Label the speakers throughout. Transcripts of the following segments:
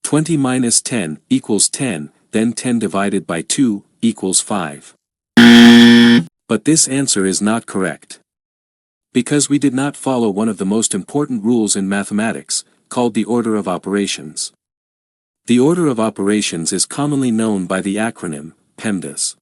Speaker 1: 20 minus 10 equals 10, then 10 divided by 2 equals 5. But this answer is not correct. Because we did not follow one of the most important rules in mathematics, called the order of operations. The order of operations is commonly known by the acronym PEMDAS.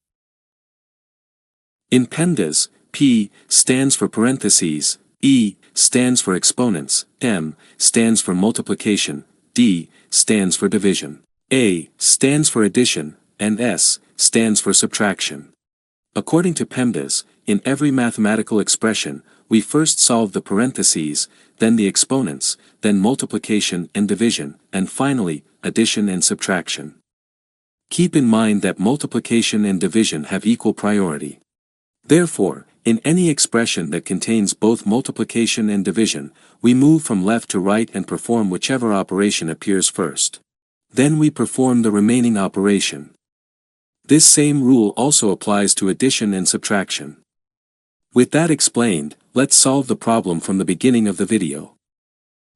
Speaker 1: In PEMDAS, P stands for parentheses, E stands for exponents, M stands for multiplication, D stands for division, A stands for addition, and S stands for subtraction. According to PEMDAS, in every mathematical expression, we first solve the parentheses, then the exponents, then multiplication and division, and finally, addition and subtraction. Keep in mind that multiplication and division have equal priority. Therefore, in any expression that contains both multiplication and division, we move from left to right and perform whichever operation appears first. Then we perform the remaining operation. This same rule also applies to addition and subtraction. With that explained, let's solve the problem from the beginning of the video.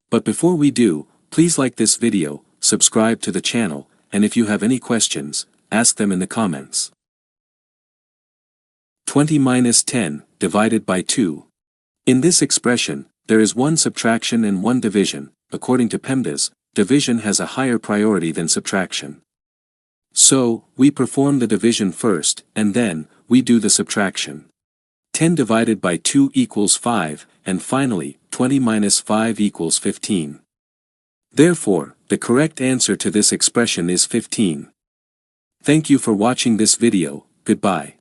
Speaker 1: But before we do, please like this video, subscribe to the channel, and if you have any questions, ask them in the comments. 20 minus 10, divided by 2. In this expression, there is one subtraction and one division. According to PEMDAS, division has a higher priority than subtraction. So, we perform the division first, and then, we do the subtraction. 10 divided by 2 equals 5, and finally, 20 minus 5 equals 15. Therefore, the correct answer to this expression is 15. Thank you for watching this video. Goodbye.